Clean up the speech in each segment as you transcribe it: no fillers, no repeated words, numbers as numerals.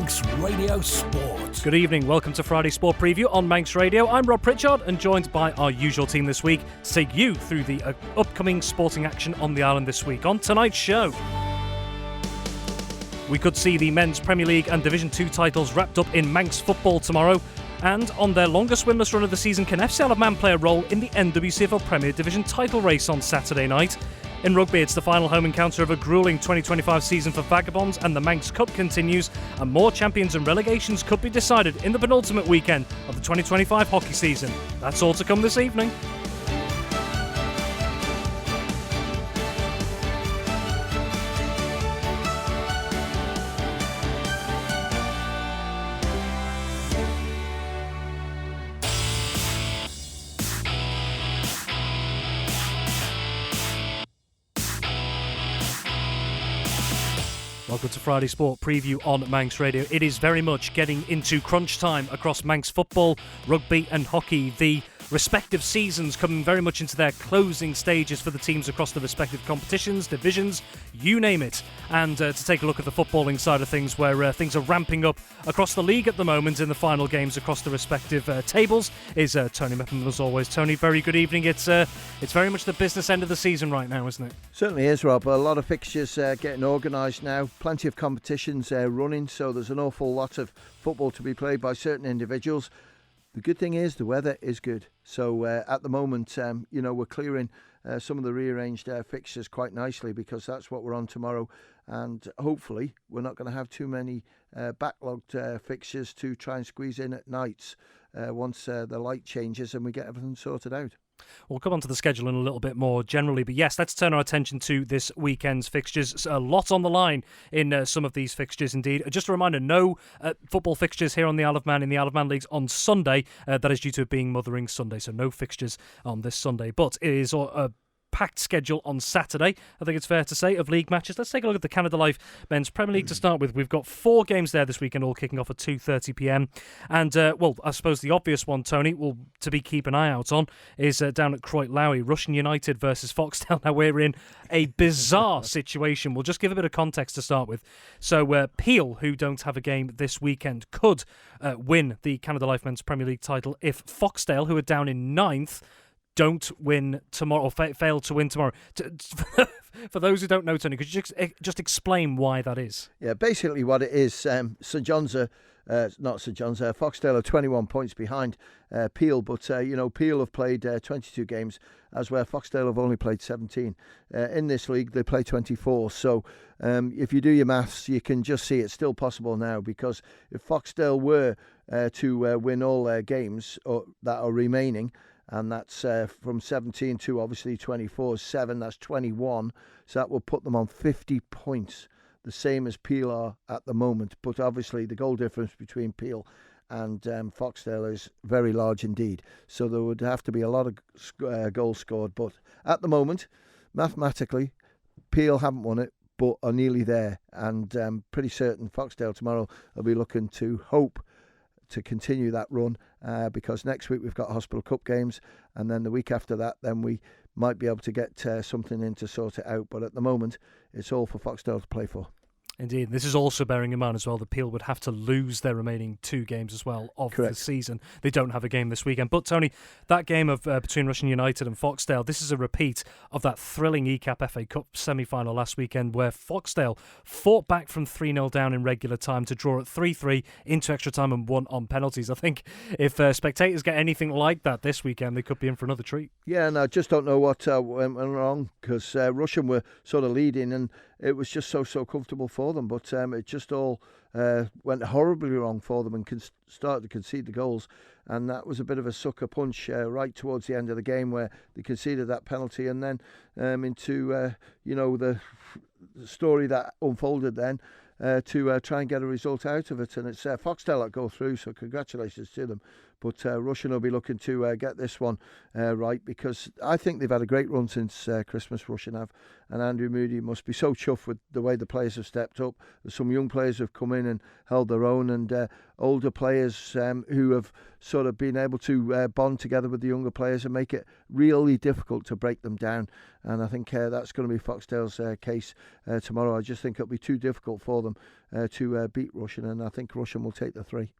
Manx Radio Sport. Good evening, welcome to Friday Sport Preview on Manx Radio. I'm Rob Pritchard and joined by our usual team this week to take you through the upcoming sporting action on the island this week. On tonight's show, we could see the Men's Premier League and Division 2 titles wrapped up in Manx football tomorrow. And on their longest winless run of the season, can FC Isle of Man play a role in the NWCFL Premier Division title race on Saturday night? In rugby, it's the final home encounter of a grueling 2025 season for Vagabonds, and the Manx Cup continues, and more champions and relegations could be decided in the penultimate weekend of the 2025 hockey season. That's all to come this evening. Welcome to Friday Sport Preview on Manx Radio. It is very much getting into crunch time across Manx football, rugby and hockey. The respective seasons coming very much into their closing stages for the teams across the respective competitions, divisions, you name it. And to take a look at the footballing side of things, where things are ramping up across the league at the moment in the final games across the respective tables, is Tony Mepham as always. Tony, very good evening. It's very much the business end of the season right now, isn't it? Certainly is, Rob. A lot of fixtures getting organised now. Plenty of competitions running, so there's an awful lot of football to be played by certain individuals. The good thing is the weather is good. So at the moment, we're clearing some of the rearranged fixtures quite nicely, because that's what we're on tomorrow. And hopefully we're not going to have too many backlogged fixtures to try and squeeze in at nights once the light changes and we get everything sorted out. We'll come on to the schedule in a little bit more generally, but yes, let's turn our attention to this weekend's fixtures. A lot on the line in some of these fixtures indeed. Just a reminder, no football fixtures here on the Isle of Man in the Isle of Man Leagues on Sunday. That is due to it being Mothering Sunday, so no fixtures on this Sunday. But it is a packed schedule on Saturday, I think it's fair to say, of league matches. Let's take a look at the Canada Life Men's Premier League to start with. We've got 4 games there this weekend, all kicking off at 2:30pm. And, I suppose the obvious one, Tony, to be keep an eye out on, is down at Croit Lowy, Russian United versus Foxtel. Now, we're in a bizarre situation. We'll just give a bit of context to start with. So, Peel, who don't have a game this weekend, could win the Canada Life Men's Premier League title if Foxtel, who are down in 9th, don't win tomorrow, or fail to win tomorrow. For those who don't know, Tony, could you just explain why that is? Yeah, basically what it is, Foxtel are 21 points behind Peel, but Peel have played 22 games, as where Foxtel have only played 17. In this league, they play 24. So if you do your maths, you can just see it's still possible now, because if Foxtel were to win all their games that are remaining, and that's from 17 to obviously 24, 7, that's 21. So that will put them on 50 points, the same as Peel are at the moment. But obviously the goal difference between Peel and Foxtel is very large indeed. So there would have to be a lot of goals scored. But at the moment, mathematically, Peel haven't won it, but are nearly there. And pretty certain Foxtel tomorrow will be looking to hope to continue that run, because next week we've got Hospital Cup games, and then the week after that, then we might be able to get something in to sort it out. But at the moment, it's all for Foxtel to play for. Indeed. This is also bearing in mind as well that Peel would have to lose their remaining 2 games as well of Correct. the season. They don't have a game this weekend. But, Tony, that game of between Russian United and Foxtel, this is a repeat of that thrilling ECAP FA Cup semi-final last weekend, where Foxtel fought back from 3-0 down in regular time to draw at 3-3 into extra time and won on penalties. I think if spectators get anything like that this weekend, they could be in for another treat. Yeah, and I just don't know what went wrong, because Russian were sort of leading, and it was just so comfortable for them, but it just all went horribly wrong for them and started to concede the goals, and that was a bit of a sucker punch right towards the end of the game, where they conceded that penalty, and then into the story that unfolded then to try and get a result out of it, and it's Foxtel that go through, so congratulations to them. But Russian will be looking to get this one right, because I think they've had a great run since Christmas, Russian have. And Andrew Moody must be so chuffed with the way the players have stepped up. There's some young players who have come in and held their own, and older players who have sort of been able to bond together with the younger players and make it really difficult to break them down. And I think that's going to be Foxtel's case tomorrow. I just think it'll be too difficult for them them to beat Russian, and I think Russian will take the 3.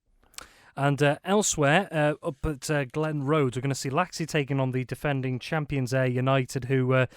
And elsewhere, up at Glen Road, we're going to see Laxey taking on the defending champions Ayr United, who are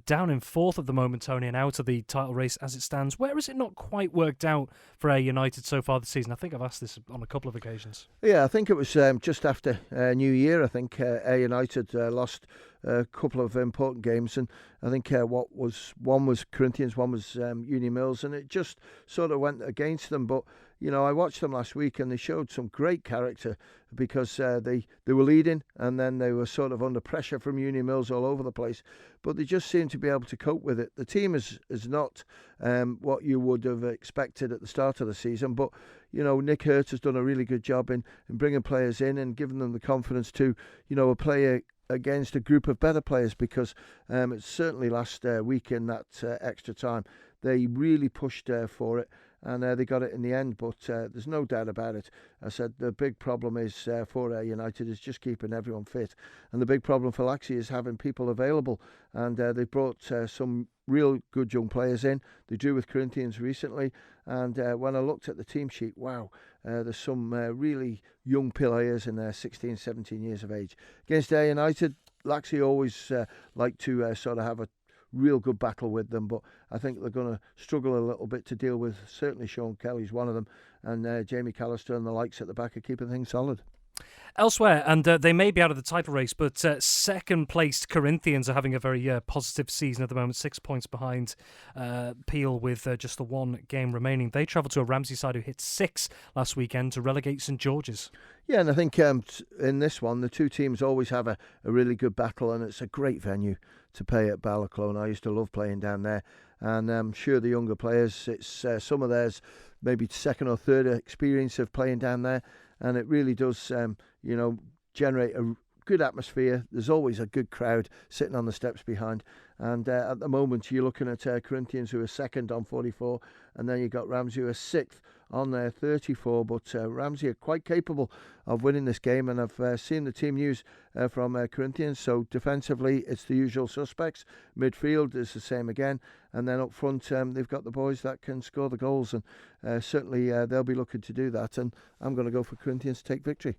down in 4th at the moment, Tony, and out of the title race as it stands. Where has it not quite worked out for Ayr United so far this season? I think I've asked this on a couple of occasions. Yeah, I think it was just after New Year. I think Ayr United lost a couple of important games, and I think one was Corinthians, one was Union Mills, and it just sort of went against them. But I watched them last week, and they showed some great character because they were leading, and then they were sort of under pressure from Union Mills all over the place. But they just seemed to be able to cope with it. The team is not what you would have expected at the start of the season, but Nick Hurt has done a really good job in bringing players in and giving them the confidence to play against a group of better players, because it's certainly last week in that extra time they really pushed for it, and they got it in the end. But there's no doubt about it. I said the big problem is for Ayr United is just keeping everyone fit, and the big problem for Laxey is having people available, and they brought some real good young players in. They drew with Corinthians recently, and when I looked at the team sheet, wow, there's some really young players in their 16, 17 years of age. Against Ayr United, Laxey always like to sort of have a real good battle with them, but I think they're going to struggle a little bit to deal with. Certainly Sean Kelly's one of them, and Jamie Callister and the likes at the back are keeping things solid. Elsewhere, and they may be out of the title race, but second-placed Corinthians are having a very positive season at the moment, 6 points behind Peel with just the one game remaining. They travelled to a Ramsey side who hit 6 last weekend to relegate St George's. Yeah, and I think in this one, the two teams always have a really good battle, and it's a great venue to play at Balaclone. I used to love playing down there, and I'm sure the younger players, it's some of theirs maybe second or third experience of playing down there, and it really does generate a good atmosphere. There's always a good crowd sitting on the steps behind, and at the moment you're looking at Corinthians, who are second on 44, and then you've got Ramsey, who are 6th on 34, but Ramsey are quite capable of winning this game, and I've seen the team news from Corinthians. So defensively it's the usual suspects, midfield is the same again, and then up front they've got the boys that can score the goals, and certainly they'll be looking to do that, and I'm going to go for Corinthians to take victory.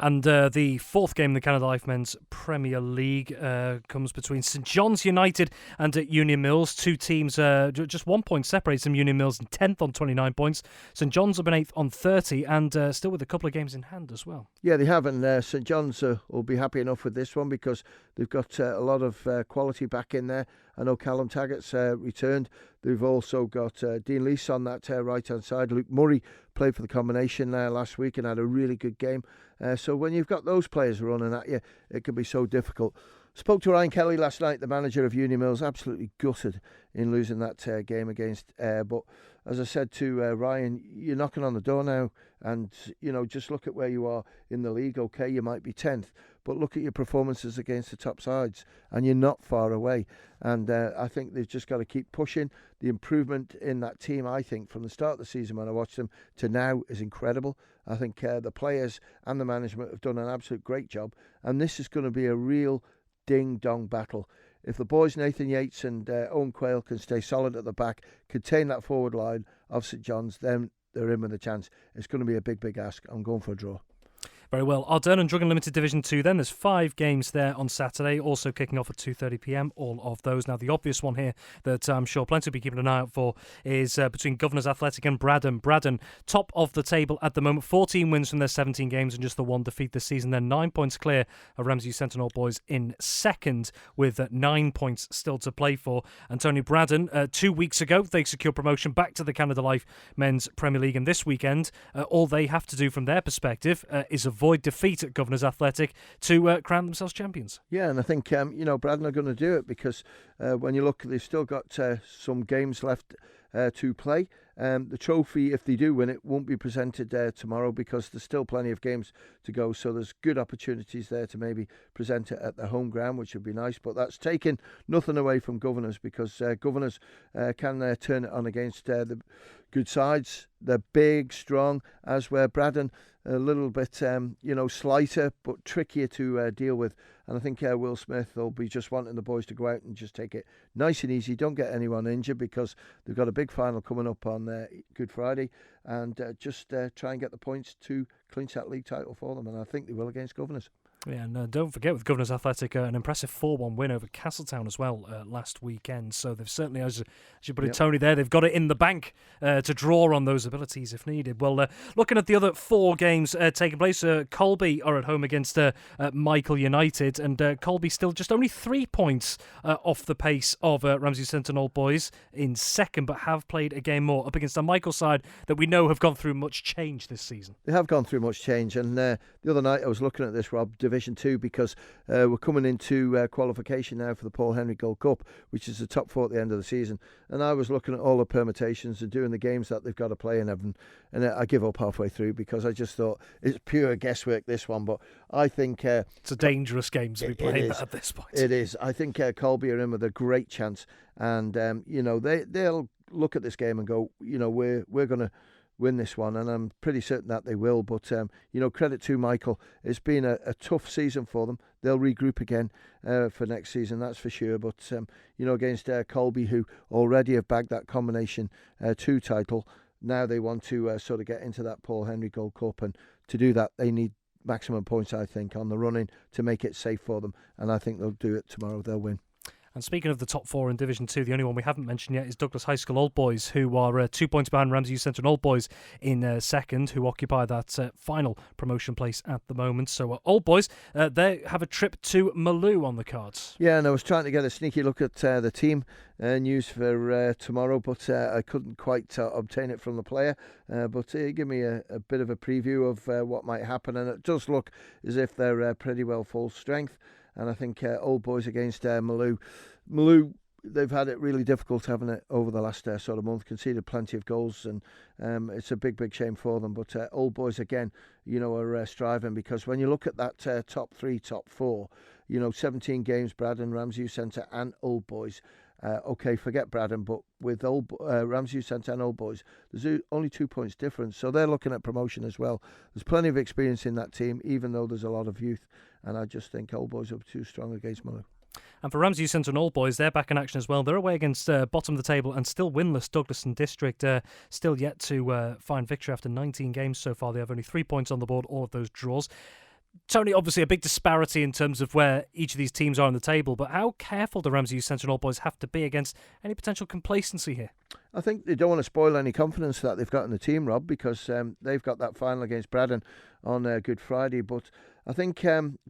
And the fourth game in the Canada Life Men's Premier League comes between St John's United and Union Mills. Two teams, just 1 point separates them. Union Mills in 10th on 29 points. St John's have been 8th on 30, and still with a couple of games in hand as well. Yeah, they have, and St John's will be happy enough with this one because they've got a lot of quality back in there. I know Callum Taggart's returned. They've also got Dean Leese on that right-hand side. Luke Murray played for the combination last week and had a really good game. So when you've got those players running at you, it can be so difficult. Spoke to Ryan Kelly last night, the manager of Union Mills, absolutely gutted in losing that game against Ayr. But as I said to Ryan, you're knocking on the door now, and just look at where you are in the league. Okay, you might be 10th, but look at your performances against the top sides, and you're not far away. And I think they've just got to keep pushing. The improvement in that team, I think, from the start of the season when I watched them to now is incredible. I think the players and the management have done an absolute great job, and this is going to be a real ding-dong battle. If the boys Nathan Yates and Owen Quayle can stay solid at the back, contain that forward line of St John's, then they're in with a chance. It's going to be a big, big ask. I'm going for a draw. Very well. Ardern and Druggan Limited Division 2 then. There's 5 games there on Saturday, also kicking off at 2:30pm, all of those. Now, the obvious one here that I'm sure plenty will be keeping an eye out for is between Governors Athletic and Braddon. Braddon, top of the table at the moment, 14 wins from their 17 games and just the 1 defeat this season. They're 9 points clear of Ramsey Sentinel Boys in second with 9 points still to play for. And Tony, Braddon, 2 weeks ago, they secured promotion back to the Canada Life Men's Premier League, and this weekend, all they have to do from their perspective is avoid defeat at Governors Athletic to crown themselves champions. Yeah, and I think Braddon are going to do it because when you look, they've still got some games left to play. The trophy, if they do win it, won't be presented tomorrow because there's still plenty of games to go, so there's good opportunities there to maybe present it at the home ground, which would be nice. But that's taking nothing away from Governors because Governors can turn it on against the good sides. They're big, strong, as where Braddon a little bit slighter but trickier to deal with. And I think Will Smith will be just wanting the boys to go out and just take it nice and easy. Don't get anyone injured because they've got a big final coming up on on Good Friday and just try and get the points to clinch that league title for them, and I think they will against Governors. Yeah, and don't forget with Governors Athletic, an impressive 4-1 win over Castletown as well last weekend. So they've certainly, as you put it, Tony, there, they've got it in the bank to draw on those abilities if needed. Well, looking at the other 4 games taking place, Colby are at home against Michael United, and Colby still just only 3 points off the pace of Ramsey Centre and Old Boys in second, but have played a game more up against the Michael side that we know have gone through much change this season. They have gone through much change, and the other night I was looking at this, Rob, Division 2, because we're coming into qualification now for the Paul Henry Gold Cup, which is the top 4 at the end of the season, and I was looking at all the permutations and doing the games that they've got to play in everything, and I give up halfway through because I just thought it's pure guesswork, this one. But I think it's a dangerous game to be playing at this point. It is. I think Colby are in with a great chance, and they'll look at this game and go, we're going to win this one, and I'm pretty certain that they will. But credit to Michael. It's been a tough season for them. They'll regroup again for next season, that's for sure. But against Colby, who already have bagged that combination 2 title, now they want to sort of get into that Paul Henry Gold Cup, and to do that they need maximum points, I think, on the running to make it safe for them, and I think they'll do it tomorrow. They'll win. And speaking of the top 4 in Division 2, the only one we haven't mentioned yet is Douglas High School Old Boys, who are 2 points behind Ramsey Youth Centre and Old Boys in second, who occupy that final promotion place at the moment. So Old Boys, they have a trip to Maloo on the cards. Yeah, and I was trying to get a sneaky look at the team news for tomorrow, but I couldn't quite obtain it from the player. But give me a bit of a preview of what might happen, and it does look as if they're pretty well full strength. And I think Old Boys against Maloo. Maloo, they've had it really difficult having it over the last sort of month, conceded plenty of goals, and it's a big shame for them. But Old Boys, again, are striving, because when you look at that top 3, top 4, 17 games, Braddon, Ramsey Youth Centre and Old Boys. Okay, forget Braddon, but with Ramsey Youth Centre and Old Boys, there's only 2 points difference, so they're looking at promotion as well. There's plenty of experience in that team, even though there's a lot of youth, and I just think Old Boys are too strong against Maloo. And for Ramsey Youth Centre and Old Boys, they're back in action as well. They're away against bottom of the table and still winless Douglas and District, still yet to find victory after 19 games so far. They have only 3 points on the board, all of those draws. Tony, obviously a big disparity in terms of where each of these teams are on the table, but how careful do Ramsey Youth Centre and Old Boys have to be against any potential complacency here? I think they don't want to spoil any confidence that they've got in the team, Rob, because they've got that final against Braddon on Good Friday. But I think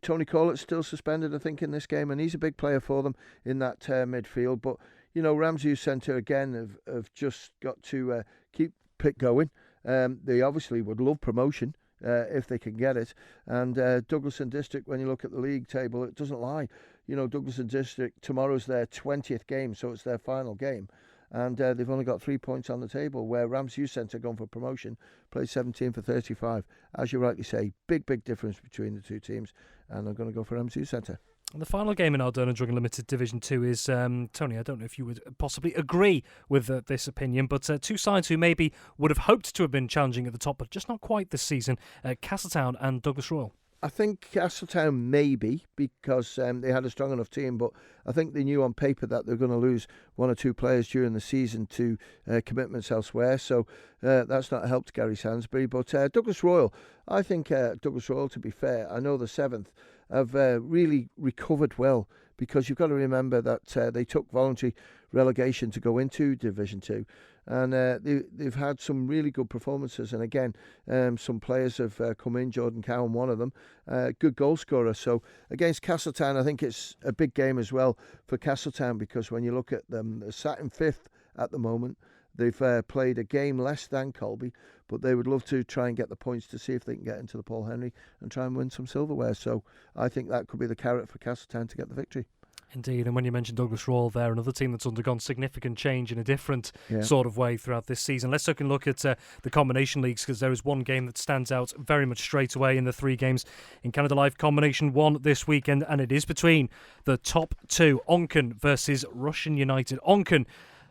Tony Corlett's still suspended, I think, in this game, and he's a big player for them in that midfield. But, Ramsey Youth Centre, again, have just got to keep it going. They obviously would love promotion if they can get it. And Douglas and District, when you look at the league table, it doesn't lie. Douglas and District, tomorrow's their 20th game, so it's their final game. And they've only got 3 points on the table, where Ramsey Youth Centre gone for promotion, played 17 for 35. As you rightly say, big difference between the two teams, and I'm going to go for Ramsey Youth Centre. And the final game in Ardern and Druggan Limited Division 2 is, Tony, I don't know if you would possibly agree with this opinion, but 2 sides who maybe would have hoped to have been challenging at the top, but just not quite this season, Castletown and Douglas Royal. I think Castletown maybe, because they had a strong enough team, but I think they knew on paper that they're going to lose 1 or 2 players during the season to commitments elsewhere, so that's not helped Gary Sainsbury. But Douglas Royal, I think Douglas Royal, to be fair, I know the 7th, have really recovered well, because you've got to remember that they took voluntary relegation to go into Division 2. And they've had some really good performances. And again, some players have come in, Jordan Cowan, one of them, good goal scorer. So against Castletown, I think it's a big game as well for Castletown, because when you look at them, they're sat in 5th at the moment. They've played a game less than Colby, but they would love to try and get the points to see if they can get into the Paul Henry and try and win some silverware. So I think that could be the carrot for Castletown to get the victory. Indeed, and when you mentioned Douglas Royal there, another team that's undergone significant change in a different sort of way throughout this season. Let's take a look at the combination leagues, because there is one game that stands out very much straight away in the 3 games in Canada Life Combination 1 this weekend, and it is between the top 2, Onken versus Russian United. Onken,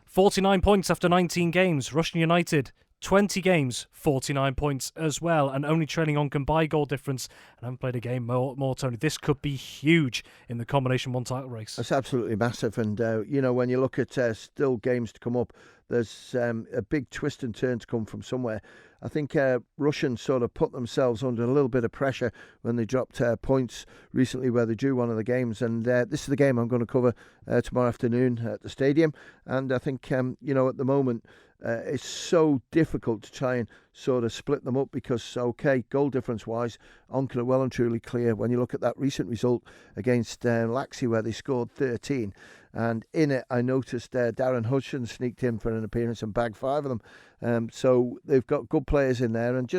49 points after 19 games. Russian United, 20 games, 49 points as well, and only trailing Onken by goal difference. And I haven't played a game more, Tony. This could be huge in the Combination 1 title race. It's absolutely massive. And, when you look at still games to come up, there's a big twist and turn to come from somewhere. I think Russian sort of put themselves under a little bit of pressure when they dropped points recently where they drew one of the games. And this is the game I'm going to cover tomorrow afternoon at the stadium. And I think, at the moment, it's so difficult to try and sort of split them up because, goal difference-wise, Onchan are well and truly clear. When you look at that recent result against Laxey where they scored 13, and in it I noticed Darren Hudson sneaked in for an appearance and bagged 5 of them. So they've got good players in there. And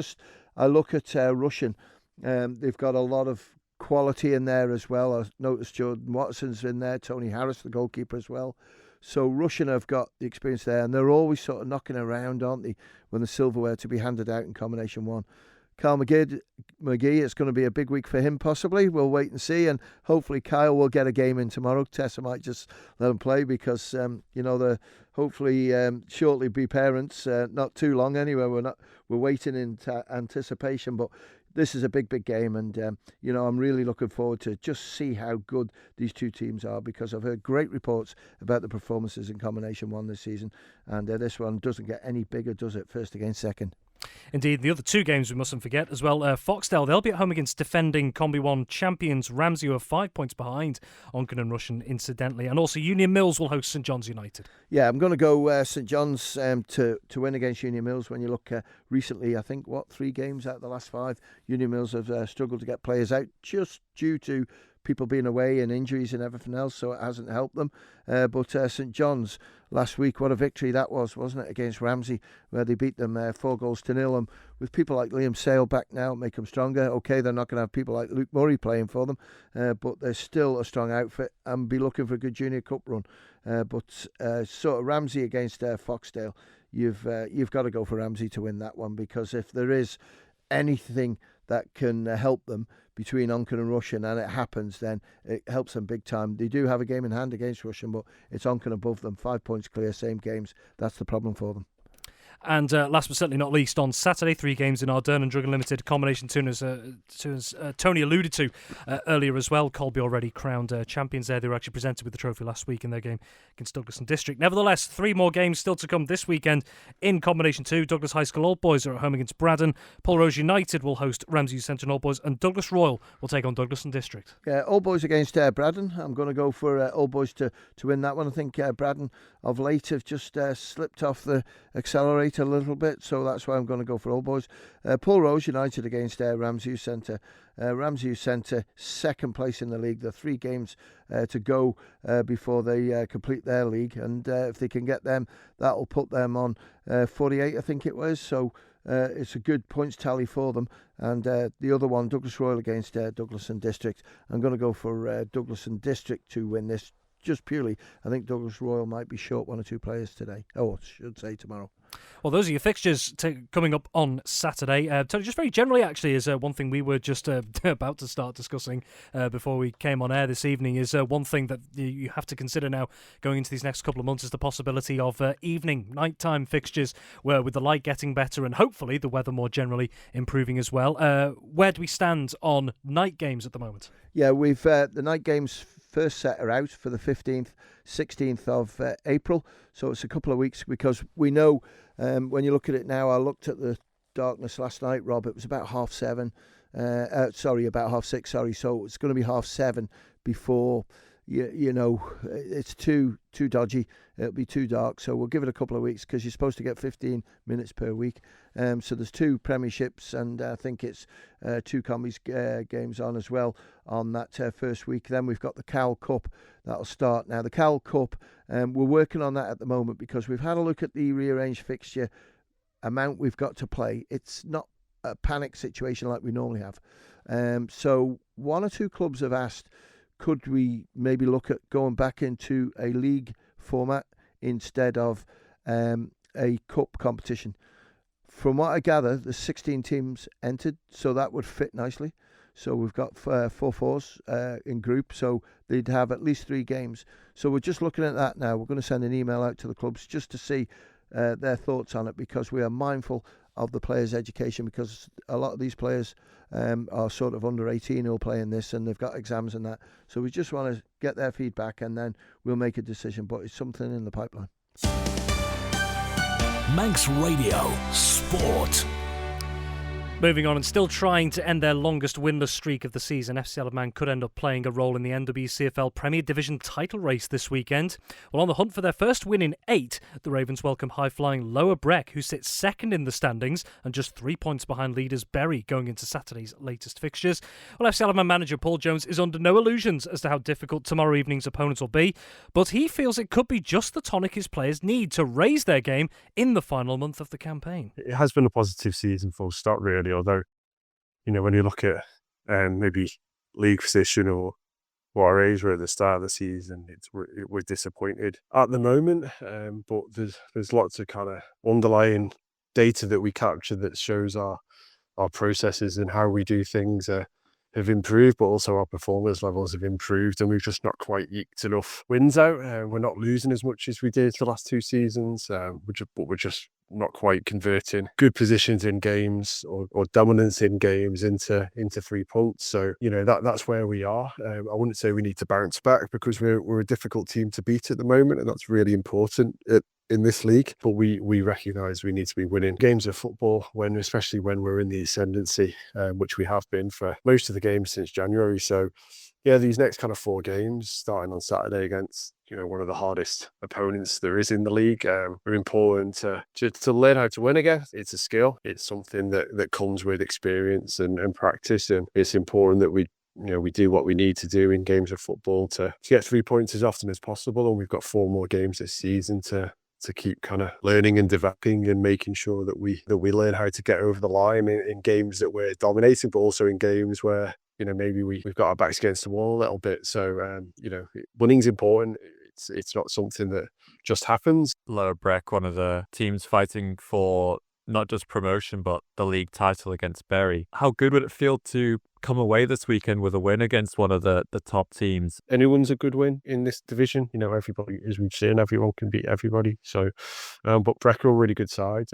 I look at Russian, they've got a lot of quality in there as well. I noticed Jordan Watson's in there, Tony Harris, the goalkeeper as well. So Russian have got the experience there, and they're always sort of knocking around, aren't they, when the silverware to be handed out in combination 1. Carl McGee, it's going to be a big week for him possibly. We'll wait and see, and hopefully Kyle will get a game in tomorrow. Tessa might just let him play because, they're hopefully shortly be parents, not too long anyway. We're waiting in anticipation, but this is a big, big game, and I'm really looking forward to just see how good these two teams are because I've heard great reports about the performances in combination 1 this season, and this one doesn't get any bigger, does it? First against second. Indeed, the other 2 games we mustn't forget as well. Foxdale, they'll be at home against defending Combi 1 champions Ramsey, who are 5 points behind Onchan and Russian, incidentally. And also Union Mills will host St John's United. Yeah, I'm going to go St John's to win against Union Mills. When you look recently, I think, 3 games out of the last 5, Union Mills have struggled to get players out just due to people being away and injuries and everything else, so it hasn't helped them. But St John's last week, what a victory that was, wasn't it, against Ramsey, where they beat them 4-0. And with people like Liam Sale back now, make them stronger. Okay, they're not going to have people like Luke Murray playing for them, but they're still a strong outfit and be looking for a good Junior Cup run. But sort of Ramsey against Foxdale, you've got to go for Ramsey to win that one, because if there is anything that can help them between Onchan and Russian, and it happens, then it helps them big time. They do have a game in hand against Russian, but it's Onchan above them, 5 points clear, same games. That's the problem for them. And last but certainly not least, on Saturday, 3 games in Ardern and Druggan Limited, combination 2, as Tony alluded to earlier as well. Colby already crowned champions there. They were actually presented with the trophy last week in their game against Douglas and District. Nevertheless, 3 more games still to come this weekend in combination 2. Douglas High School Old Boys are at home against Braddon. Port-e-Chee United will host Ramsey Centre and Old Boys, and Douglas Royal will take on Douglas and District. Yeah, Old Boys against Braddon. I'm going to go for Old Boys to win that one. I think Braddon of late have just slipped off the accelerator a little bit, so that's why I'm going to go for Old Boys. Port-e-Chee United against Ramsey Centre. Ramsey Centre, second place in the league. There are 3 games to go before they complete their league, and if they can get them, that'll put them on 48, I think it was. So it's a good points tally for them. And the other one, Douglas Royal against Douglas and District. I'm going to go for Douglas and District to win this. Just purely, I think Douglas Royal might be short 1 or 2 players today. I should say tomorrow. Well, those are your fixtures coming up on Saturday. Tony, just very generally, actually, is one thing we were just about to start discussing before we came on air this evening, is one thing that you have to consider now going into these next couple of months is the possibility of nighttime fixtures, where with the light getting better and hopefully the weather more generally improving as well. Where do we stand on night games at the moment? Yeah, we've the night games first set are out for the 15th, 16th of April. So it's a couple of weeks, because we know when you look at it now, I looked at the darkness last night, Rob, it was about 6:30. So it's going to be 7:30 before, it's too dodgy. It'll be too dark. So we'll give it a couple of weeks, because you're supposed to get 15 minutes per week. So there's 2 premierships, and I think it's 2 combies games on as well on that first week. Then we've got the Cal Cup that'll start. Now the Cal Cup, we're working on that at the moment, because we've had a look at the rearranged fixture amount we've got to play. It's not a panic situation like we normally have. So 1 or 2 clubs have asked, could we maybe look at going back into a league format instead of a cup competition? From what I gather, there's 16 teams entered, so that would fit nicely. So we've got 4-4s in group, so they'd have at least 3 games. So we're just looking at that now. We're going to send an email out to the clubs just to see their thoughts on it, because we are mindful of the players' education, because a lot of these players are sort of under 18 who are playing this, and they've got exams and that. So we just want to get their feedback, and then we'll make a decision, but it's something in the pipeline. Manx Radio Sport. Moving on, and still trying to end their longest winless streak of the season, FC Isle of Man could end up playing a role in the NWCFL Premier Division title race this weekend. Well, on the hunt for their first win in 8, the Ravens welcome high-flying Lower Breck, who sits second in the standings and just 3 points behind leaders Bury going into Saturday's latest fixtures. Well, FC Isle of Man manager Paul Jones is under no illusions as to how difficult tomorrow evening's opponents will be, but he feels it could be just the tonic his players need to raise their game in the final month of the campaign. It has been a positive season, full stop, really, although, when you look at maybe league position or what our age were at the start of the season, we're disappointed at the moment, but there's lots of kind of underlying data that we capture that shows our processes and how we do things have improved, but also our performance levels have improved, and we've just not quite eked enough wins out. We're not losing as much as we did the last 2 seasons, but we're just not quite converting good positions in games or dominance in games into 3 points. So that's where we are. I wouldn't say we need to bounce back because we're a difficult team to beat at the moment, and that's really important in this league. But we recognise we need to be winning games of football especially when we're in the ascendancy, which we have been for most of the games since January. So yeah, these next kind of 4 games, starting on Saturday against one of the hardest opponents there is in the league, are important to learn how to win again. It's a skill. It's something that comes with experience and practice, and it's important that we do what we need to do in games of football to get 3 points as often as possible. And we've got 4 more games this season to keep kind of learning and developing and making sure that we learn how to get over the line in games that we're dominating, but also in games where maybe we've got our backs against the wall a little bit. So winning's important. It's not something that just happens. Lower Breck, one of the teams fighting for not just promotion but the league title against Bury. How good would it feel to come away this weekend with a win against one of the top teams? Anyone's a good win in this division. Everybody, as we've seen, everyone can beat everybody. So, but Breck are a really good side.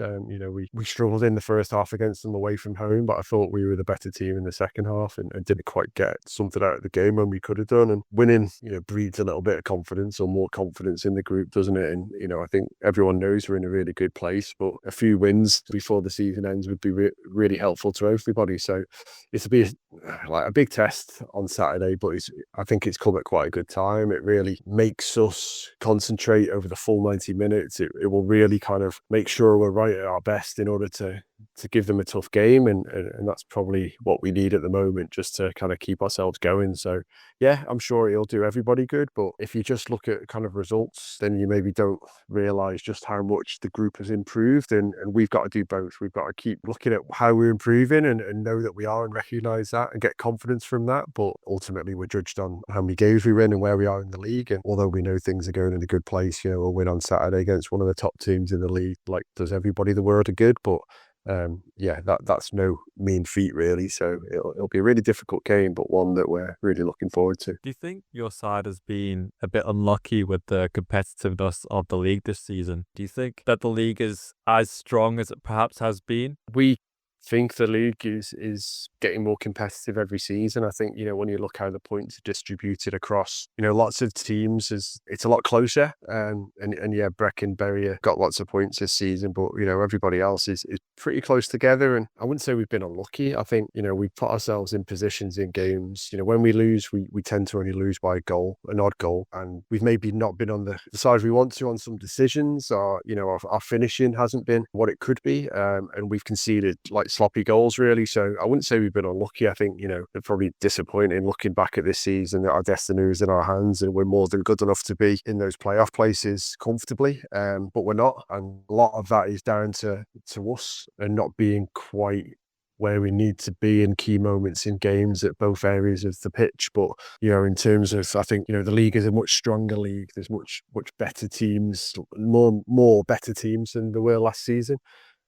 We struggled in the first half against them away from home, but I thought we were the better team in the second half and didn't quite get something out of the game when we could have done. And winning, breeds a little bit of confidence or more confidence in the group, doesn't it? And, I think everyone knows we're in a really good place, but a few wins before the season ends would be really helpful to everybody. So it'll be a big test on Saturday, but I think it's come at quite a good time. It really makes us concentrate over the full 90 minutes. It will really kind of make sure we're right at our best in order to give them a tough game, and that's probably what we need at the moment, just to kind of keep ourselves going. So yeah, I'm sure it'll do everybody good, but if you just look at kind of results, then you maybe don't realise just how much the group has improved, and we've got to do both. We've got to keep looking at how we're improving and know that we are, and recognise that and get confidence from that. But ultimately we're judged on how many games we win and where we are in the league, and although we know things are going in a good place, we'll win on Saturday against one of the top teams in the league, like does everybody the world of good. But that's no mean feat, really. So it'll be a really difficult game, but one that we're really looking forward to. Do you think your side has been a bit unlucky with the competitiveness of the league this season? Do you think that the league is as strong as it perhaps has been? We think the league is getting more competitive every season. I think, when you look how the points are distributed across, lots of teams, it's a lot closer. And yeah, Breck and Bury got lots of points this season, but, everybody else is pretty close together. And I wouldn't say we've been unlucky. I think, we put ourselves in positions in games. When we lose, we tend to only lose by an odd goal. And we've maybe not been on the side we want to on some decisions, or, our finishing hasn't been what it could be. And we've conceded sloppy goals, really. So I wouldn't say we've been unlucky. I think, they're probably disappointing looking back at this season that our destiny is in our hands and we're more than good enough to be in those playoff places comfortably. But we're not. And a lot of that is down to us and not being quite where we need to be in key moments in games at both areas of the pitch. But, in terms of, I think, the league is a much stronger league. There's much better teams, more better teams than there were last season.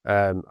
And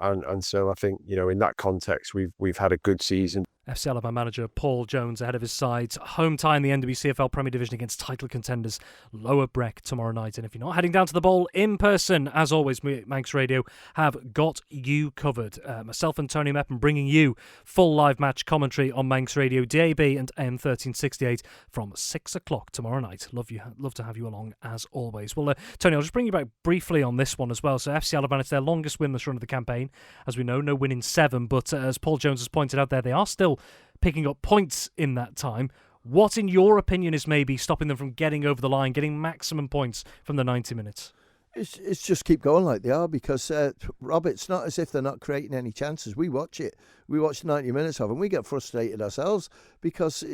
so I think, in that context, we've had a good season. FC Alabama manager Paul Jones ahead of his side's home tie in the NWCFL Premier Division against title contenders Lower Breck tomorrow night. And if you're not heading down to the bowl in person, as always, we at Manx Radio have got you covered. Myself and Tony Mepham bringing you full live match commentary on Manx Radio, DAB and AM 1368 from 6 o'clock tomorrow night. Love to have you along as always. Well, Tony, I'll just bring you back briefly on this one as well. So FC Alabama, it's their longest winless run of the campaign. As we know, no win in 7, but as Paul Jones has pointed out there, they are still picking up points in that time. What, in your opinion, is maybe stopping them from getting over the line, getting maximum points from the 90 minutes? It's just keep going like they are because, Rob, it's not as if they're not creating any chances. We watch it. We watch 90 minutes of them. We get frustrated ourselves because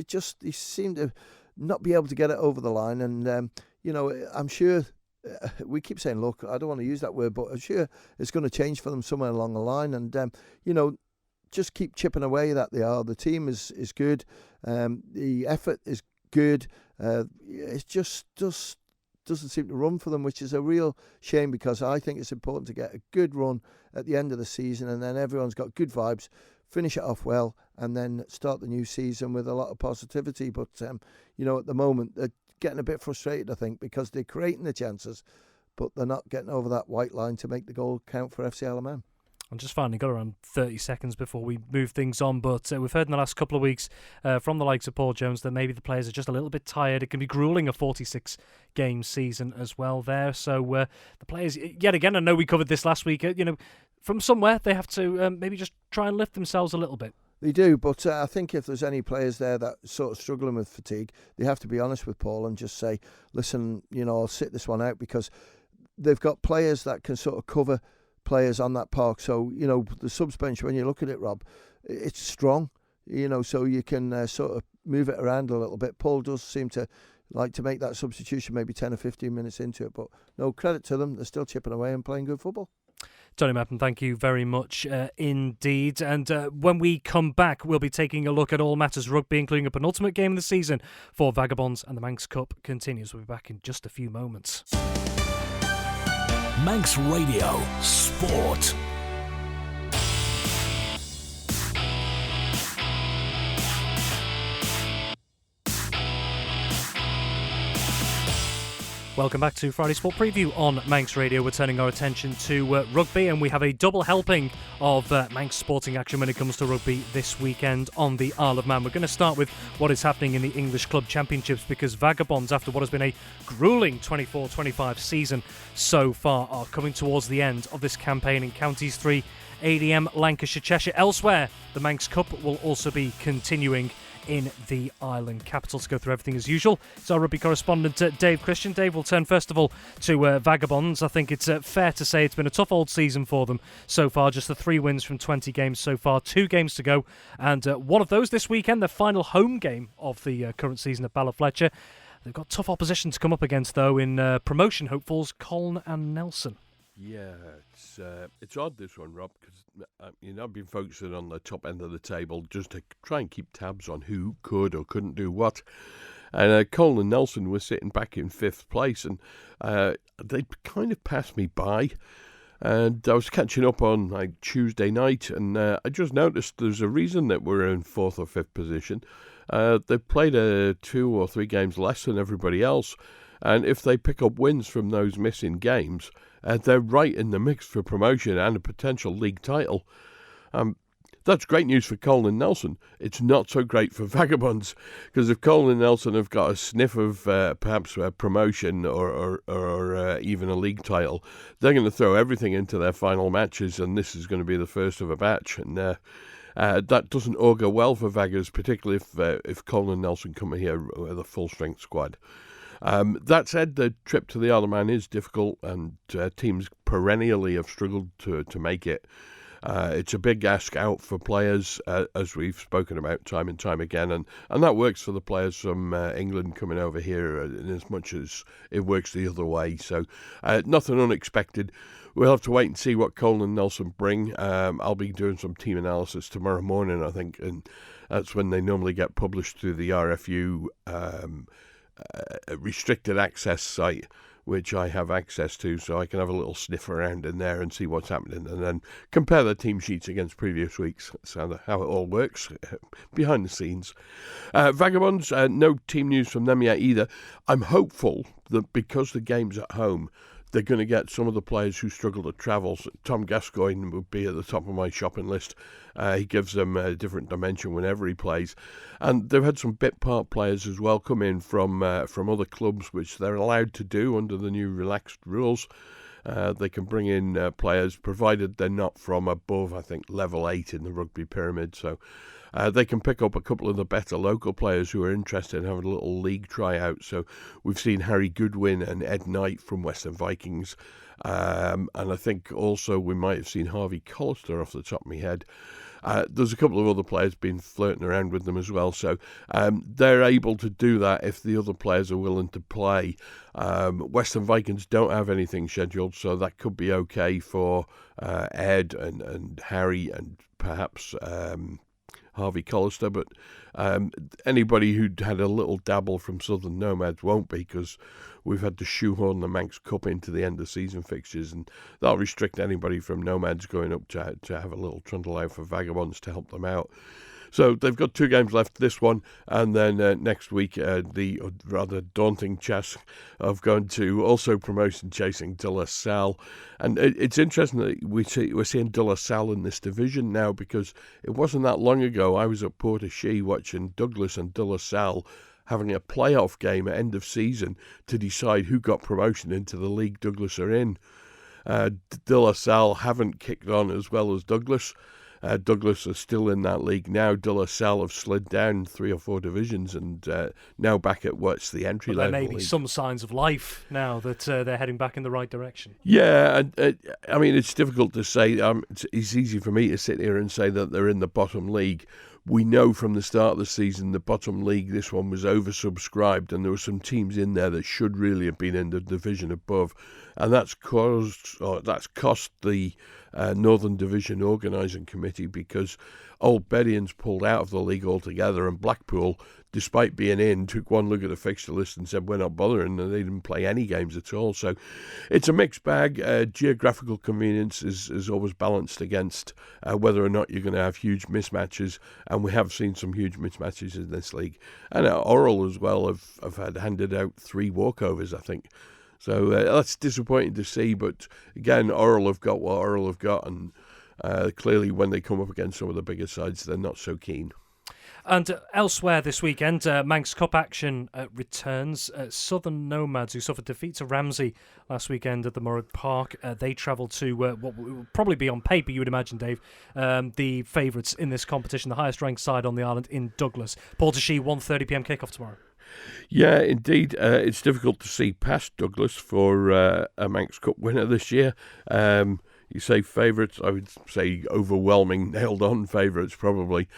they seem to not be able to get it over the line. And, I'm sure we keep saying, look, I don't want to use that word, but I'm sure it's going to change for them somewhere along the line. And, just keep chipping away that they are. The team is good. The effort is good. It just doesn't seem to run for them, which is a real shame because I think it's important to get a good run at the end of the season and then everyone's got good vibes, finish it off well and then start the new season with a lot of positivity. But, at the moment they're getting a bit frustrated, I think, because they're creating the chances, but they're not getting over that white line to make the goal count for FC Alabama. And just finally got around 30 seconds before we move things on, but we've heard in the last couple of weeks from the likes of Paul Jones that maybe the players are just a little bit tired. It can be grueling, a 46-game season as well there. So the players, yet again, I know we covered this last week, from somewhere they have to maybe just try and lift themselves a little bit. They do, but I think if there's any players there that sort of struggling with fatigue, they have to be honest with Paul and just say, listen, I'll sit this one out because they've got players that can sort of cover players on that park. So, the subs bench, when you look at it, Rob, it's strong, so you can sort of move it around a little bit. Paul does seem to like to make that substitution maybe 10 or 15 minutes into it, but no, credit to them. They're still chipping away and playing good football. Tony Mepham, thank you very much indeed. And when we come back, we'll be taking a look at all matters rugby, including a penultimate game of the season for Vagabonds, and the Manx Cup continues. We'll be back in just a few moments. Manx Radio Sport. Welcome back to Friday Sport Preview on Manx Radio. We're turning our attention to rugby, and we have a double helping of Manx sporting action when it comes to rugby this weekend on the Isle of Man. We're going to start with what is happening in the English Club Championships because Vagabonds, after what has been a grueling 24-25 season so far, are coming towards the end of this campaign in Counties 3, ADM, Lancashire, Cheshire. Elsewhere, the Manx Cup will also be continuing in the island capital. To go through everything as usual, it's our rugby correspondent Dave Christian. Dave, we'll turn first of all to Vagabonds. I think it's fair to say it's been a tough old season for them so far. Just the 3 wins from 20 games so far, 2 games to go, and one of those this weekend, the final home game of the current season at Ballafletcher. They've got tough opposition to come up against though in promotion hopefuls Colne and Nelson. Yeah, it's odd this one, Rob, because I've been focusing on the top end of the table just to try and keep tabs on who could or couldn't do what. And Colne and Nelson were sitting back in 5th place, and they kind of passed me by. And I was catching up on Tuesday night, and I just noticed there's a reason that we're in 4th or 5th position. They've played 2 or 3 games less than everybody else. And if they pick up wins from those missing games, they're right in the mix for promotion and a potential league title. That's great news for Colne and Nelson. It's not so great for Vagabonds, because if Colne and Nelson have got a sniff of perhaps a promotion or even a league title, they're going to throw everything into their final matches, and this is going to be the first of a batch. And that doesn't augur well for Vaggers, particularly if Colne and Nelson come here with a full-strength squad. That said, the trip to the Isle of Man is difficult, and teams perennially have struggled to make it. It's a big ask out for players, as we've spoken about time and time again, and that works for the players from England coming over here in as much as it works the other way. So nothing unexpected. We'll have to wait and see what Colne and Nelson bring. I'll be doing some team analysis tomorrow morning, I think, and that's when they normally get published through the RFU restricted access site, which I have access to, so I can have a little sniff around in there and see what's happening, and then compare the team sheets against previous weeks. That's how it all works behind the scenes. Vagabonds, no team news from them yet either. I'm hopeful that because the game's at home, they're going to get some of the players who struggle to travel. So Tom Gascoigne would be at the top of my shopping list. He gives them a different dimension whenever he plays. And they've had some bit part players as well come in from other clubs, which they're allowed to do under the new relaxed rules. They can bring in players, provided they're not from above, I think, level 8 in the rugby pyramid. So they can pick up a couple of the better local players who are interested in having a little league tryout. So we've seen Harry Goodwin and Ed Knight from Western Vikings. And I think also we might have seen Harvey Collister off the top of my head. There's a couple of other players been flirting around with them as well. So they're able to do that if the other players are willing to play. Western Vikings don't have anything scheduled, so that could be okay for Ed and Harry and perhaps Harvey Collister, but anybody who'd had a little dabble from Southern Nomads won't be, because we've had to shoehorn the Manx Cup into the end of season fixtures, and that'll restrict anybody from Nomads going up to have a little trundle out for Vagabonds to help them out. So they've got 2 games left, this one, and then next week the rather daunting task of going to also promotion chasing De La Salle. And it's interesting that we're seeing De La Salle in this division now, because it wasn't that long ago I was at Port-e-Chee watching Douglas and De La Salle having a playoff game at end of season to decide who got promotion into the league Douglas are in. De La Salle haven't kicked on as well as Douglas. Douglas are still in that league now. De La Salle have slid down 3 or 4 divisions and now back at what's the entry level. There may be league. some signs of life now that they're heading back in the right direction. Yeah, I mean, it's difficult to say. It's easy for me to sit here and say that they're in the bottom league. We know from the start of the season, the bottom league, this one was oversubscribed, and there were some teams in there that should really have been in the division above, and that's cost the Northern Division Organising Committee, because Old Bedion's pulled out of the league altogether, and Blackpool, despite being in, took one look at the fixture list and said we're not bothering, and they didn't play any games at all. So it's a mixed bag. Geographical convenience is always balanced against whether or not you're going to have huge mismatches, and we have seen some huge mismatches in this league. And Oral as well have had handed out 3 walkovers, I think. So that's disappointing to see, but again, Oral have got what Oral have got, and clearly when they come up against some of the bigger sides, they're not so keen. And elsewhere this weekend, Manx Cup action returns. Southern Nomads, who suffered defeat to Ramsey last weekend at the Morag Park, they travel to what will probably be on paper, you would imagine, Dave, the favourites in this competition, the highest ranked side on the island in Douglas. Port-e-Chee, 1:30pm kickoff tomorrow. Yeah, indeed. It's difficult to see past Douglas for a Manx Cup winner this year. You say favourites, I would say overwhelming, nailed-on favourites probably.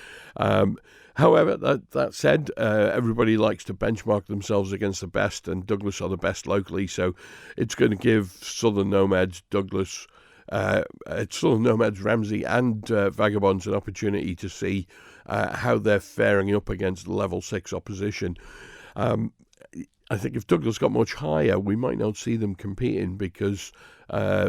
However, that said, everybody likes to benchmark themselves against the best, and Douglas are the best locally, so it's going to give Southern Nomads, Douglas, Southern Nomads, Ramsey and Vagabonds an opportunity to see how they're faring up against level 6 opposition. I think if Douglas got much higher, we might not see them competing, because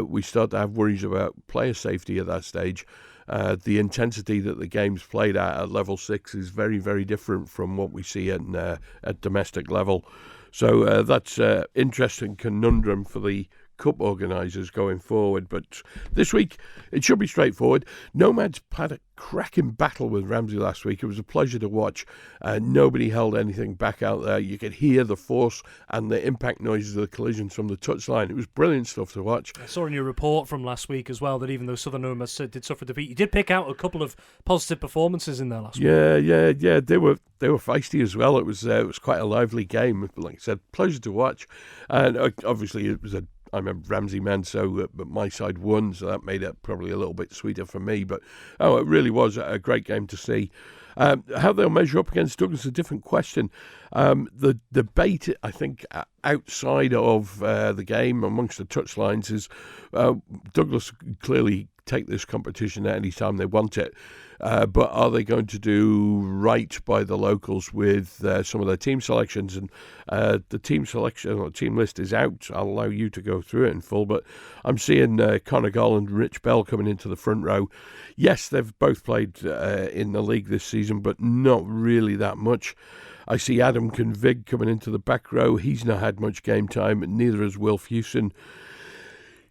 we start to have worries about player safety at that stage. The intensity that the game's played at level 6 is very, very different from what we see at domestic level. So that's an interesting conundrum for the Cup organisers going forward. But this week, it should be straightforward. Nomads had a cracking battle with Ramsey last week. It was a pleasure to watch. Nobody held anything back out there. You could hear the force and the impact noises of the collisions from the touchline. It was brilliant stuff to watch. I saw in your report from last week as well that even though Southern Nomads did suffer defeat, you did pick out a couple of positive performances in there last week. Yeah. They were feisty as well. It was quite a lively game. Like I said, pleasure to watch. And obviously I'm a Ramsey man, but my side won, so that made it probably a little bit sweeter for me. But it really was a great game to see. How they'll measure up against Douglas is a different question. The debate, I think, outside of the game amongst the touchlines is Douglas clearly take this competition at any time they want it. But are they going to do right by the locals with some of their team selections? And the team selection or team list is out. I'll allow you to go through it in full. But I'm seeing Connor Garland and Rich Bell coming into the front row. Yes, they've both played in the league this season, but not really that much. I see Adam Convig coming into the back row. He's not had much game time, and neither has Wilf Hewson.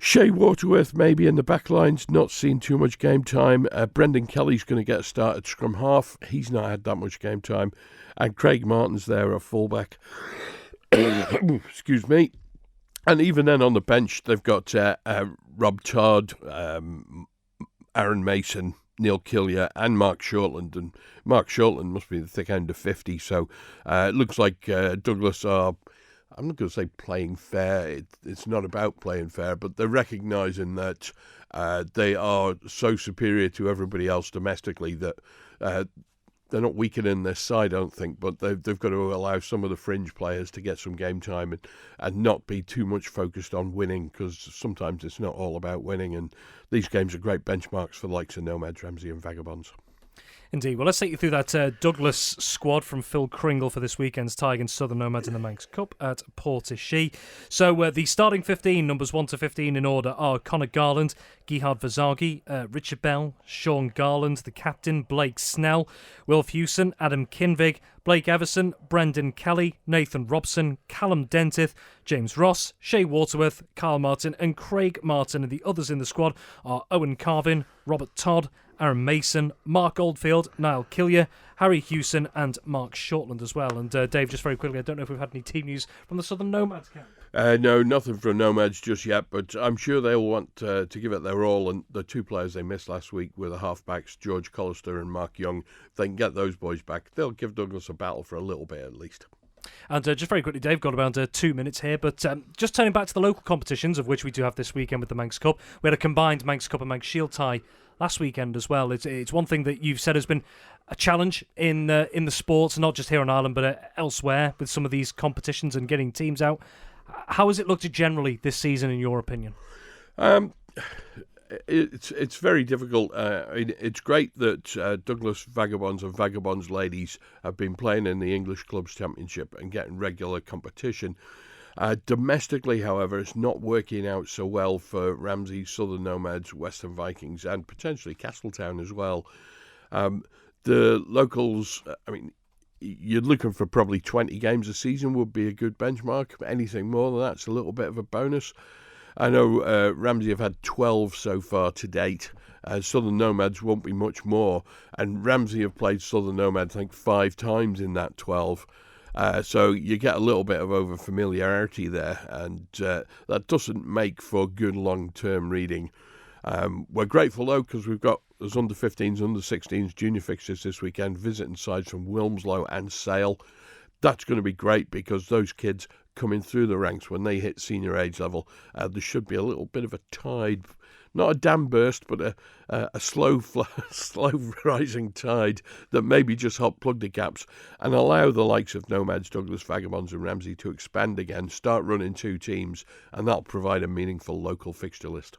Shea Waterworth maybe in the back lines, not seen too much game time. Brendan Kelly's going to get a start at scrum half. He's not had that much game time. And Craig Martin's there at fullback. Excuse me. And even then on the bench, they've got Rob Todd, Aaron Mason, Neil Killier and Mark Shortland. And Mark Shortland must be the thick end of 50. So it looks like Douglas are... I'm not going to say playing fair. It's not about playing fair, but they're recognising that they are so superior to everybody else domestically that they're not weakening their side, I don't think, but they've got to allow some of the fringe players to get some game time and not be too much focused on winning, because sometimes it's not all about winning, and these games are great benchmarks for the likes of Nomads, Ramsey and Vagabonds. Indeed. Well, let's take you through that Douglas squad from Phil Kringle for this weekend's tie against Southern Nomads in the Manx Cup at Port-e-Chee. So the starting 15, numbers 1 to 15 in order, are Connor Garland, Gihard Vazagi, Richard Bell, Sean Garland, the captain, Blake Snell, Wilf Hewson, Adam Kinvig, Blake Everson, Brendan Kelly, Nathan Robson, Callum Dentith, James Ross, Shea Waterworth, Carl Martin and Craig Martin. And the others in the squad are Owen Carvin, Robert Todd, Aaron Mason, Mark Oldfield, Niall Killier, Harry Hewson and Mark Shortland as well. And Dave, just very quickly, I don't know if we've had any team news from the Southern Nomads camp. No, nothing from Nomads just yet, but I'm sure they'll want to give it their all. And the two players they missed last week were the halfbacks, George Collister and Mark Young. If they can get those boys back, they'll give Douglas a battle for a little bit at least. And just very quickly, Dave, got about 2 minutes here, but just turning back to the local competitions, of which we do have this weekend with the Manx Cup. We had a combined Manx Cup and Manx Shield tie last weekend as well. It's one thing that you've said has been a challenge in the sports, not just here in Ireland, but elsewhere with some of these competitions and getting teams out. How has it looked generally this season, in your opinion? It's very difficult. It's great that Douglas Vagabonds and Vagabonds ladies have been playing in the English Clubs Championship and getting regular competition. Domestically, however, it's not working out so well for Ramsey, Southern Nomads, Western Vikings, and potentially Castletown as well. The locals, you're looking for probably 20 games a season would be a good benchmark. Anything more than that's a little bit of a bonus. I know Ramsey have had 12 so far to date. Southern Nomads won't be much more. And Ramsey have played Southern Nomads, I think, 5 times in that 12. So you get a little bit of over-familiarity there, and that doesn't make for good long-term reading. We're grateful, though, because we've got those under-15s, under-16s junior fixtures this weekend, visiting sides from Wilmslow and Sale. That's going to be great because those kids coming through the ranks when they hit senior age level, there should be a little bit of a tide, not a dam burst, but a slow rising tide that maybe just help plug the gaps and allow the likes of Nomads, Douglas, Vagabonds and Ramsey to expand again, start running 2 teams, and that'll provide a meaningful local fixture list.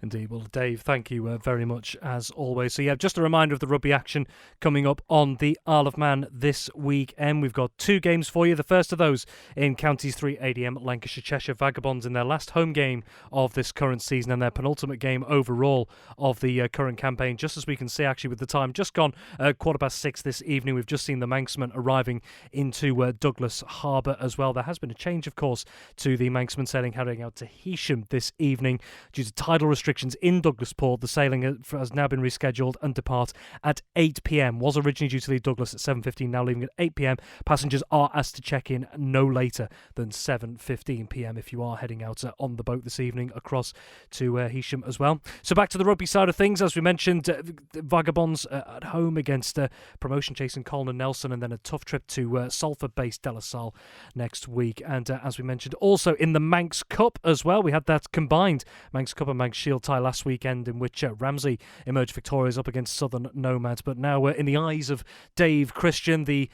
Indeed. Well, Dave, thank you very much as always. So, yeah, just a reminder of the rugby action coming up on the Isle of Man this weekend. We've got 2 games for you. The first of those in Counties 3 ADM, Lancashire Cheshire Vagabonds in their last home game of this current season and their penultimate game overall of the current campaign. Just as we can see, actually, with the time just gone, 6:15 this evening, we've just seen the Manxmen arriving into Douglas Harbour as well. There has been a change, of course, to the Manxmen sailing heading out to Heysham this evening due to tidal restrictions in Douglas Port. The sailing has now been rescheduled and depart at 8 p.m. Was originally due to leave Douglas at 7:15, now leaving at 8 p.m. Passengers are asked to check in no later than 7:15 p.m. if you are heading out on the boat this evening across to Heysham as well. So back to the rugby side of things, as we mentioned, Vagabonds at home against promotion chasing Colin and Nelson, and then a tough trip to Salford-based De La Salle next week. And as we mentioned, also in the Manx Cup as well, we had that combined Manx Cup and Manx Shield tie last weekend in which Ramsey emerged victorious up against Southern Nomads. But now in the eyes of Dave Christian, the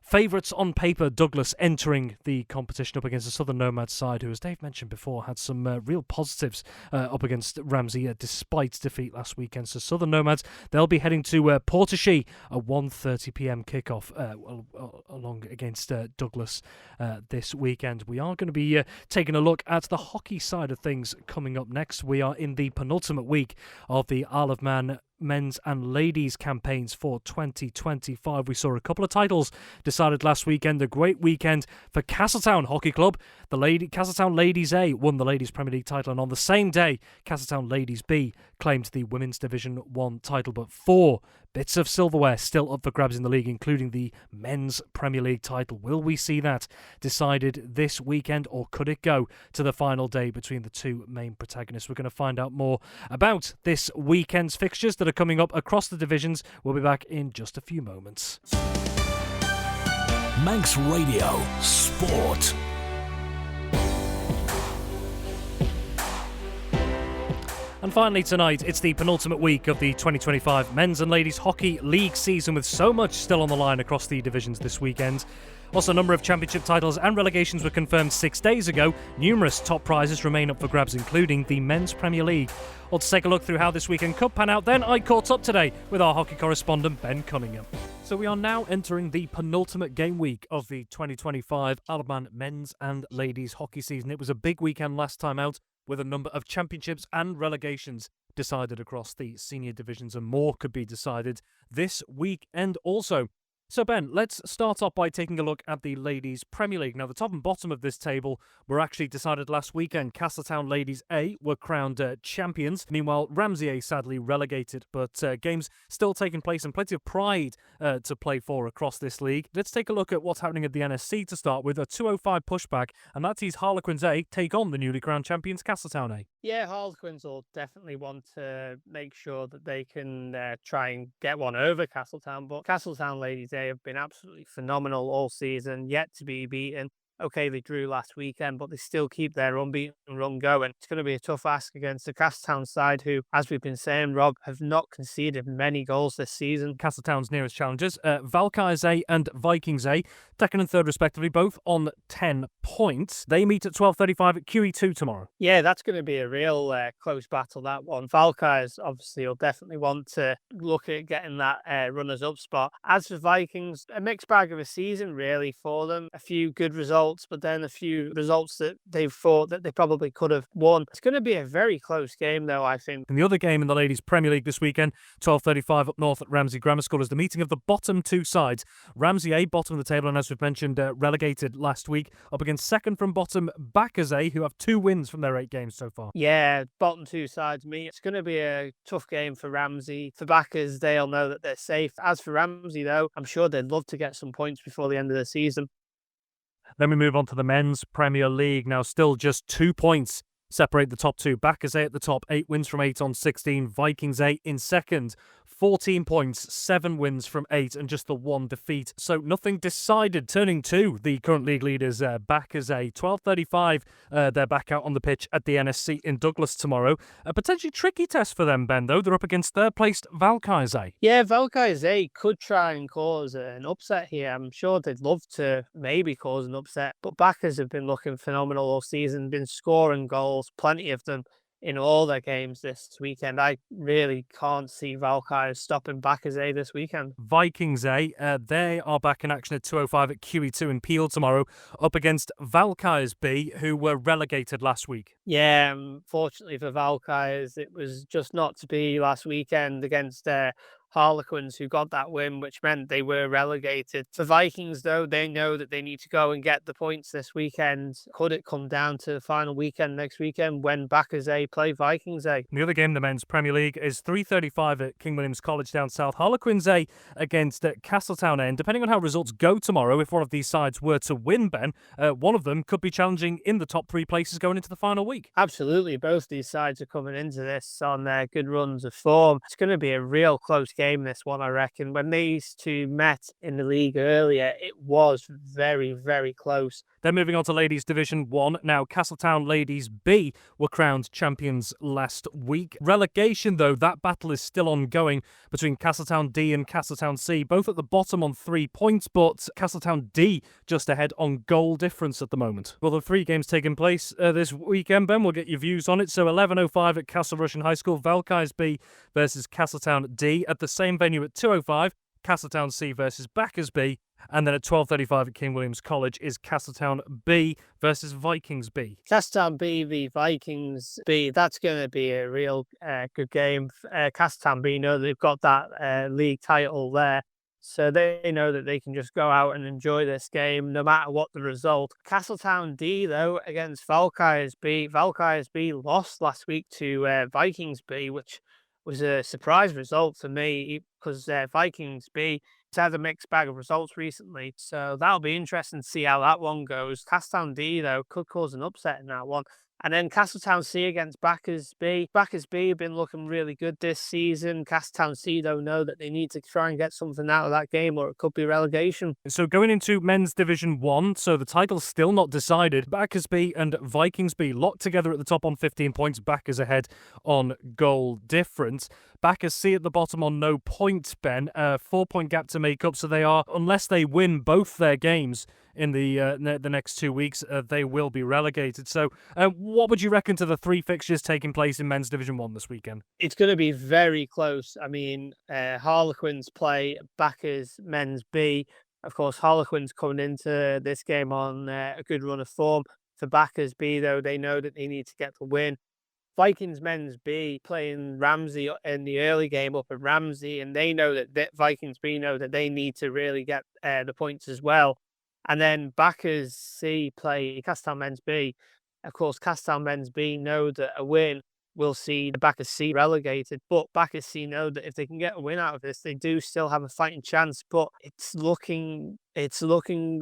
Favourites on paper, Douglas entering the competition up against the Southern Nomads side, who, as Dave mentioned before, had some real positives up against Ramsey despite defeat last weekend. So Southern Nomads, they'll be heading to Port-e-Chee, a 1:30pm kickoff along against Douglas this weekend. We are going to be taking a look at the hockey side of things coming up next. We are in the penultimate week of the Isle of Man men's and ladies campaigns for 2025. We saw a couple of titles decided last weekend. A great weekend for Castletown Hockey Club. The Castletown Ladies A won the Ladies Premier League title, and on the same day, Castletown Ladies B claimed the Women's Division 1 title. But 4 bits of silverware still up for grabs in the league, including the Men's Premier League title. Will we see that decided this weekend, or could it go to the final day between the two main protagonists? We're going to find out more about this weekend's fixtures that are coming up across the divisions. We'll be back in just a few moments. Manx Radio Sport. And finally tonight, it's the penultimate week of the 2025 Men's and Ladies Hockey League season, with so much still on the line across the divisions this weekend. Also, a number of championship titles and relegations were confirmed 6 days ago. Numerous top prizes remain up for grabs, including the Men's Premier League. Well, to take a look through how this weekend could pan out, then I caught up today with our hockey correspondent, Ben Cunningham. So we are now entering the penultimate game week of the 2025 Isle of Man Men's and Ladies Hockey season. It was a big weekend last time out, with a number of championships and relegations decided across the senior divisions, and more could be decided this weekend also. So Ben, let's start off by taking a look at the Ladies Premier League. Now, the top and bottom of this table were actually decided last weekend. Castletown Ladies A were crowned champions. Meanwhile, Ramsey A sadly relegated, but games still taking place and plenty of pride to play for across this league. Let's take a look at what's happening at the NSC to start with. A 2:05 pushback, and that sees Harlequins A take on the newly crowned champions Castletown A. Yeah, Harlequins will definitely want to make sure that they can try and get one over Castletown, but Castletown Ladies A have been absolutely phenomenal all season, yet to be beaten. Okay, they drew last weekend, but they still keep their unbeaten run going. It's going to be a tough ask against the Castletown side, who, as we've been saying, Rob, have not conceded many goals this season. Castletown's nearest challengers, Valkyries A and Vikings A, second and third respectively, both on 10 points. They meet at 12:35 at QE2 tomorrow. Yeah, that's going to be a real close battle, that one. Valkyries obviously will definitely want to look at getting that runners-up spot. As for Vikings, a mixed bag of a season really for them. A few good results, but then a few results that they've thought that they probably could have won. It's going to be a very close game, though, I think. And the other game in the Ladies Premier League this weekend, 12:35 up north at Ramsey Grammar School, is the meeting of the bottom two sides. Ramsey A, bottom of the table, and as we've mentioned, relegated last week, up against second from bottom Backers A, who have 2 wins from their 8 games so far. Yeah, bottom two sides meet. It's going to be a tough game for Ramsey. For Backers, they'll know that they're safe. As for Ramsey, though, I'm sure they'd love to get some points before the end of the season. Then we move on to the Men's Premier League. Now, still just 2 points separate the top two. Backers A at the top, 8 wins from 8 on 16. Vikings A in second, 14 points, 7 wins from 8, and just the 1 defeat. So nothing decided. Turning to the current league leaders, Backers A, 12:35. They're back out on the pitch at the NSC in Douglas tomorrow. A potentially tricky test for them, Ben, though. They're up against third-placed Valkyries A. Yeah, Valkyries A could try and cause an upset here. I'm sure they'd love to maybe cause an upset, but Backers have been looking phenomenal all season, been scoring goals, plenty of them in all their games this weekend. I really can't see Valkyries stopping Backers A this weekend. Vikings A, they are back in action at 2:05 at QE2 in Peel tomorrow, up against Valkyries B, who were relegated last week. Yeah, unfortunately for Valkyries, it was just not to be last weekend against Harlequins, who got that win, which meant they were relegated. For Vikings, though, they know that they need to go and get the points this weekend. Could it come down to the final weekend next weekend when Backers A play Vikings A? The other game in the Men's Premier League is 3:35 at King William's College down south. Harlequins A against Castletown A. And depending on how results go tomorrow, if one of these sides were to win, Ben, one of them could be challenging in the top 3 places going into the final week. Absolutely. Both these sides are coming into this on their good runs of form. It's going to be a real close game. game, this one, I reckon. When these two met in the league earlier, it was very, very close. Then moving on to Ladies Division 1. Now, Castletown Ladies B were crowned champions last week. Relegation, though, that battle is still ongoing between Castletown D and Castletown C, both at the bottom on 3 points, but Castletown D just ahead on goal difference at the moment. Well, the 3 games taking place this weekend, Ben, we'll get your views on it. So 11:05 at Castle Russian High School, Valkyries B versus Castletown D. At the same venue at 2:05, Castletown C versus Backers B. And then at 12:35 at King William's College is Castletown B versus Vikings B. Castletown B v Vikings B, that's going to be a real good game. Castletown B know they've got that league title there, so they know that they can just go out and enjoy this game no matter what the result. Castletown D, though, against Valkyries B. Valkyries B lost last week to Vikings B, which was a surprise result for me because Vikings B had a mixed bag of results recently, so that'll be interesting to see how that one goes. Castletown D, though, could cause an upset in that one. And then Castletown C against Backers B. Backers B have been looking really good this season. Castletown C, though, know that they need to try and get something out of that game or it could be relegation. So going into Men's Division 1, so the title's still not decided. Backers B and Vikings B locked together at the top on 15 points. Backers ahead on goal difference. Backers C at the bottom on no points, Ben. 4-point gap to make up, so they are, unless they win both their games in the next 2 weeks, they will be relegated. So what would you reckon to the 3 fixtures taking place in Men's Division 1 this weekend? It's going to be very close. I mean, Harlequins play Backers Men's B. Of course, Harlequins coming into this game on a good run of form. For Backers B, though, they know that they need to get the win. Vikings Men's B playing Ramsey in the early game up at Ramsey, and they know that Vikings B know that they need to really get the points as well. And then Backers C play Castletown Men's B. Of course, Castletown Men's B know that a win will see the Backers C relegated, but Backers C know that if they can get a win out of this, they do still have a fighting chance. But it's looking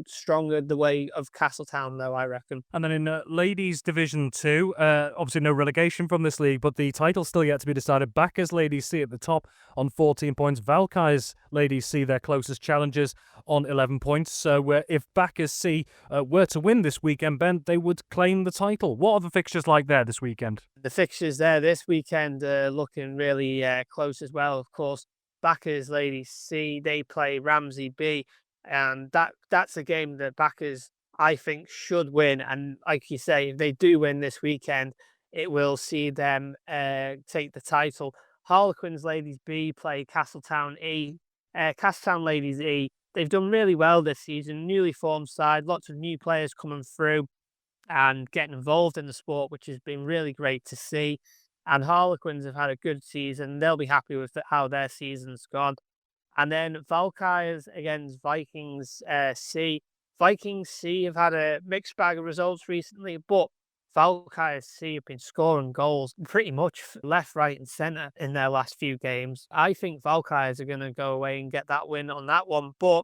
stronger the way of Castletown, though, I reckon. And then in Ladies Division 2, obviously no relegation from this league, but the title's still yet to be decided. Backers Ladies C at the top on 14 points. Valkyries Ladies C their closest challengers on 11 points. So if Backers C were to win this weekend, Ben, they would claim the title. What are the fixtures like there this weekend? The fixtures there this weekend are looking really close as well. Of course, Backers Ladies C, they play Ramsey B. And that's a game that Backers, I think, should win. And like you say, if they do win this weekend, it will see them take the title. Harlequins Ladies B play Castletown E. Castletown Ladies E, they've done really well this season. Newly formed side, lots of new players coming through and getting involved in the sport, which has been really great to see. And Harlequins have had a good season. They'll be happy with how their season's gone. And then Valkyries against Vikings C. Vikings C have had a mixed bag of results recently, but Valkyries C have been scoring goals pretty much left, right and centre in their last few games. I think Valkyries are going to go away and get that win on that one. But,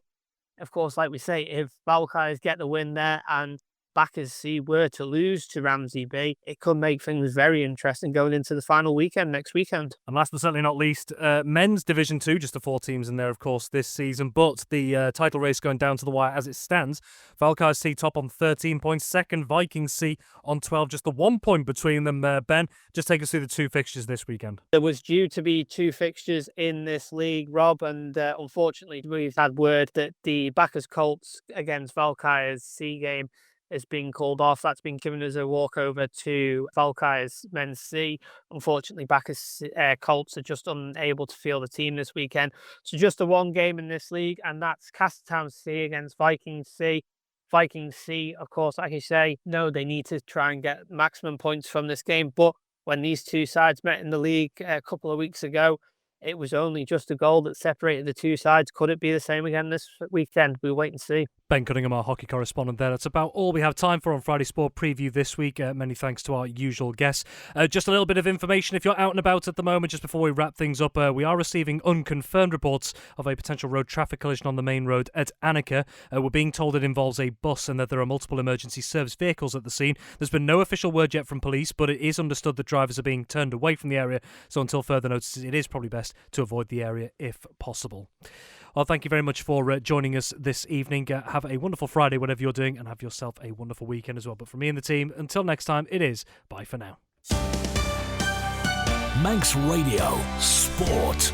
of course, like we say, if Valkyries get the win there and Backers C were to lose to Ramsey B, it could make things very interesting going into the final weekend next weekend. And last but certainly not least, Men's Division 2, just the 4 teams in there, of course, this season, but the title race going down to the wire as it stands. Valkyries C top on 13 points, second Vikings C on 12, just the 1 point between them. Ben, just take us through the 2 fixtures this weekend. There was due to be 2 fixtures in this league, Rob, and unfortunately we've had word that the Backers Colts against Valkyries C game has been called off. That's been given as a walkover to Valkyries Men's C. Unfortunately, Backers Colts are just unable to field the team this weekend. So just the 1 game in this league, and that's Castletown C against Vikings C. Vikings C, of course, like you say, no, they need to try and get maximum points from this game. But when these 2 sides met in the league a couple of weeks ago, it was only just a goal that separated the 2 sides. Could it be the same again this weekend? We'll wait and see. Ben Cunningham, our hockey correspondent there. That's about all we have time for on Friday Sport Preview this week. Many thanks to our usual guests. Just a little bit of information if you're out and about at the moment, just before we wrap things up. We are receiving unconfirmed reports of a potential road traffic collision on the main road at Annika. We're being told it involves a bus and that there are multiple emergency service vehicles at the scene. There's been no official word yet from police, but it is understood that drivers are being turned away from the area. So until further notice, it is probably best to avoid the area if possible. Well, thank you very much for joining us this evening. Have a wonderful Friday, whatever you're doing, and have yourself a wonderful weekend as well. But from me and the team, until next time, it is bye for now. Manx Radio Sport.